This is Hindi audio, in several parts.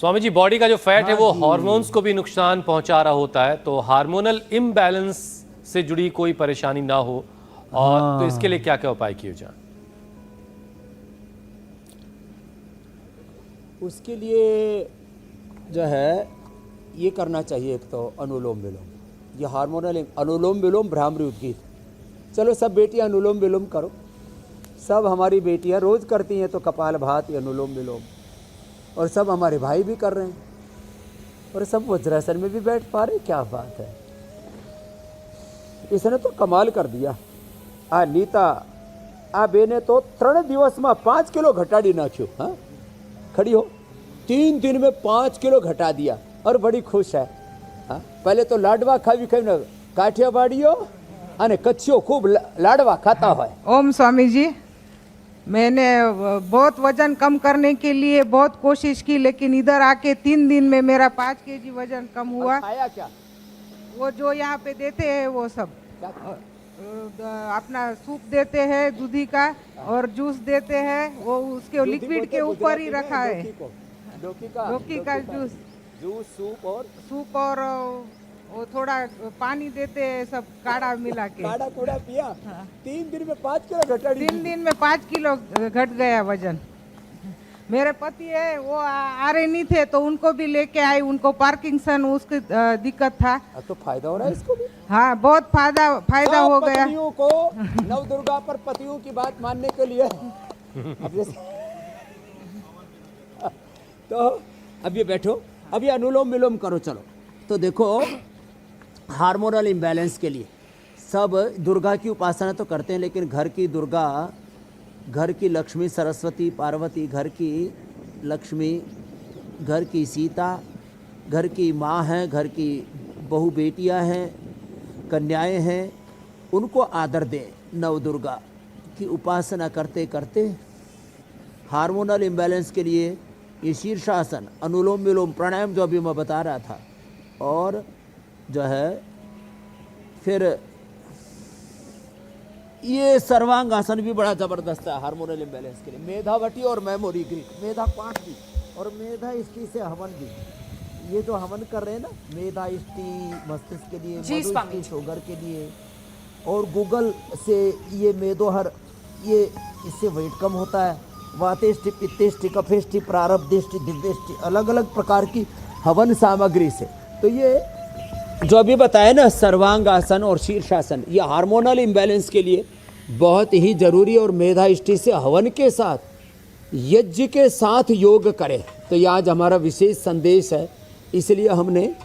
स्वामी जी, बॉडी का जो फैट है वो हार्मोन्स को भी नुकसान पहुंचा रहा होता है, तो हार्मोनल इम्बैलेंस से जुड़ी कोई परेशानी ना हो और तो इसके लिए क्या क्या उपाय किए जाएं? उसके लिए जो है ये करना चाहिए। एक तो अनुलोम विलोम, ये हार्मोनल अनुलोम विलोम भ्रामरी उद्गीत। चलो सब बेटियां अनुलोम विलोम करो, सब हमारी बेटियां रोज़ करती हैं तो कपाल भाती अनुलोम विलोम, और सब हमारे भाई भी कर रहे हैं, और सब वज्रासन में भी बैठ पा रहे। क्या बात है, इसने तो कमाल कर दिया। आ नीता आ बेने तो 3 दिवस में 5 किलो घटाड़ी नाख्यो। हाँ, खड़ी हो, 3 दिन में 5 किलो घटा दिया और बड़ी खुश है। हाँ, पहले तो लाडवा खावी खावी ना काठियावाड़ियों अने कच्छियों खूब लाडवा खाता है। ओम स्वामी जी, मैंने बहुत वजन कम करने के लिए बहुत कोशिश की, लेकिन इधर आके 3 दिन में मेरा 5 केजी वजन कम हुआ। खाया क्या? वो जो यहाँ पे देते हैं वो सब अपना सूप देते हैं दूधी का, और जूस देते हैं, वो उसके लिक्विड के ऊपर ही रखा है। लौकी का जूस, सूप और वो थोड़ा पानी देते हैं, सब काढ़ा मिला के। काढ़ा कूड़ा पिया। हाँ। 3 दिन में 5 किलो घटा। 3 दिन में 5 किलो घट गया वजन। मेरे पति है वो आ रहे नहीं थे तो उनको भी लेके आई, उनको पार्किंसन उसकी दिक्कत था। तो फायदा हो रहा है इसको भी। हाँ, बहुत फायदा हो गया। पतियों को नव दुर्गा पर पतियों की बात मानने के लिए अब तो अब ये बैठो, अब ये अनुलोम विलोम करो। चलो तो देखो, हार्मोनल इम्बैलेंस के लिए सब दुर्गा की उपासना तो करते हैं, लेकिन घर की दुर्गा, घर की लक्ष्मी सरस्वती पार्वती, घर की लक्ष्मी, घर की सीता, घर की माँ हैं, घर की बहू बेटियां हैं, कन्याएं हैं, उनको आदर दें। नव दुर्गा की उपासना करते करते हार्मोनल इम्बैलेंस के लिए ये शीर्षासन, अनुलोम विलोम, प्राणायाम जो अभी मैं बता रहा था, और जो है फिर ये सर्वांगासन भी बड़ा जबरदस्त है हार्मोनल इम्बैलेंस के लिए। मेधावटी और मेमोरी ग्रीक, मेधा पाठ भी और मेधा इष्टि से हवन भी। ये जो हवन कर रहे हैं ना, मेधा इष्टि मस्तिष्क के लिए, मधु इष्टि शुगर के लिए, और गूगल से ये मेदोहर, ये इससे वेट कम होता है। वातेष्टि, पित्तेष्टि, कफेष्टि, प्रारब्धेष्टि, दिव्येष्टि, अलग अलग प्रकार की हवन सामग्री से। तो ये जो अभी बताया ना, सर्वांगासन और शीर्षासन, ये हार्मोनल इम्बैलेंस के लिए बहुत ही जरूरी। और मेधा इष्टि से हवन के साथ, यज्ञ के साथ योग करें। तो ये आज हमारा विशेष संदेश है, इसलिए हमने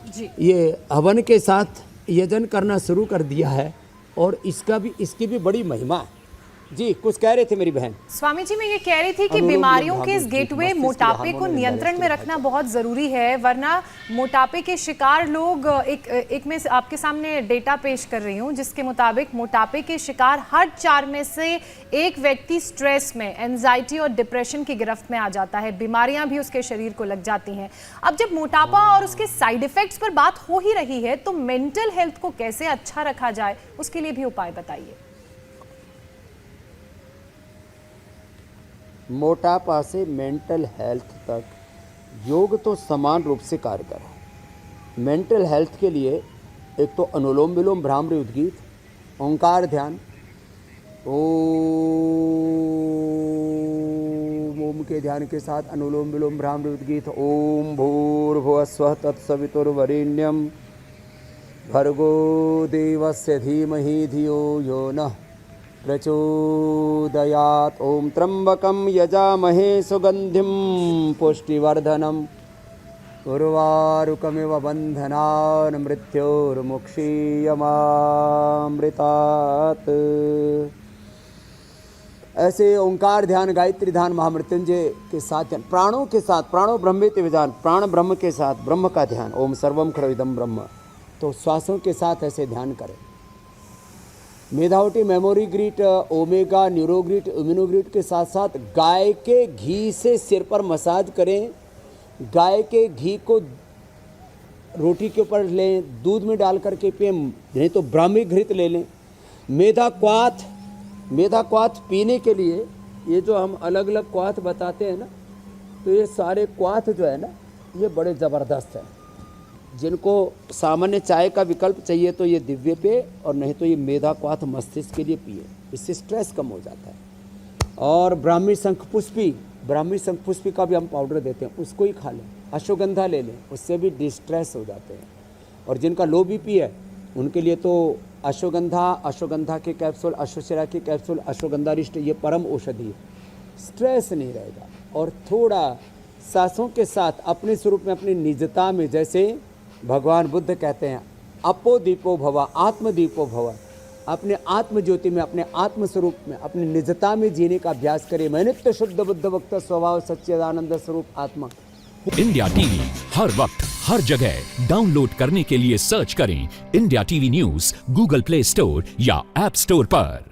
ये हवन के साथ यजन करना शुरू कर दिया है, और इसकी भी बड़ी महिमा है। जी, कुछ कह रहे थे मेरी बहन। स्वामी जी, मैं ये कह रही थी कि बीमारियों के इस गेटवे मोटापे को नियंत्रण में रखना बहुत जरूरी है, वरना मोटापे के शिकार लोग, एक मैं आपके सामने डेटा पेश कर रही हूँ जिसके मुताबिक मोटापे के शिकार हर 4 में से 1 व्यक्ति स्ट्रेस में, एंजाइटी और डिप्रेशन की गिरफ्त में आ जाता है। बीमारियां भी उसके शरीर को लग जाती हैं। अब जब मोटापा और उसके साइड इफेक्ट्स पर बात हो ही रही है, तो मेंटल हेल्थ को कैसे अच्छा रखा जाए, उसके लिए भी उपाय बताइए। मोटापा से मेंटल हेल्थ तक योग तो समान रूप से कारगर है। मेंटल हेल्थ के लिए एक तो अनुलोम विलोम भ्रामरी उद्गीत, ओंकार ध्यान, ओम के ध्यान के साथ अनुलोम विलोम भ्रामरी उद्गीत। ओम भूर्भुवस्वः तत्सवितुर्वरेण्यं भर्गो देवस्य धीमहि धियो यो नः प्रचोदयात्। ओम त्र्यंबकं यजामहे सुगंधिं पुष्टिवर्धनम् उर्वारुकमिव बन्धनान् मृत्योर्मुक्षीयमामृतात्। ऐसे ओंकार ध्यान, गायत्री ध्यान, महामृत्युंजय के साथ ध्यान, प्राणों के साथ, प्राणो ब्रह्मेति विजान, प्राण ब्रह्म के साथ ब्रह्म का ध्यान, ओम सर्वम खड़विदम ब्रह्म। तो श्वासों के साथ ऐसे ध्यान करें। मेधावटी, मेमोरी ग्रीट, ओमेगा, न्यूरोग्रीट, इम्यूनोग्रीट के साथ साथ गाय के घी से सिर पर मसाज करें। गाय के घी को रोटी के ऊपर लें, दूध में डाल करके पिए, नहीं तो ब्राह्मी घृत ले लें। मेधा क्वाथ पीने के लिए ये जो हम अलग अलग क्वाथ बताते हैं ना, तो ये सारे क्वाथ जो है ना, ये बड़े ज़बरदस्त हैं। जिनको सामान्य चाय का विकल्प चाहिए तो ये दिव्य पेय, और नहीं तो ये मेधा क्वाथ मस्तिष्क के लिए पिए, इससे स्ट्रेस कम हो जाता है। और ब्राह्मी शंखपुष्पी का भी हम पाउडर देते हैं, उसको ही खा लें। अश्वगंधा ले लें, उससे भी डिस्ट्रेस हो जाते हैं। और जिनका लो बीपी है उनके लिए तो अश्वगंधा के कैप्सूल, अश्वशिरा के कैप्सूल, अश्वगंधारिष्ट, ये परम औषधि है। स्ट्रेस नहीं रहेगा। और थोड़ा सांसों के साथ अपने स्वरूप में, अपनी निजता में, जैसे भगवान बुद्ध कहते हैं अपो दीपो भव, आत्मदीपो भव, अपने आत्म ज्योति में, अपने आत्म स्वरूप में, अपनी निजता में जीने का अभ्यास करें। मैं नित्य शुद्ध बुद्ध वक्त स्वभाव सच्चिदानंद स्वरूप आत्मा। इंडिया टीवी हर वक्त हर जगह डाउनलोड करने के लिए सर्च करें India TV news Google play store या ऐप स्टोर पर।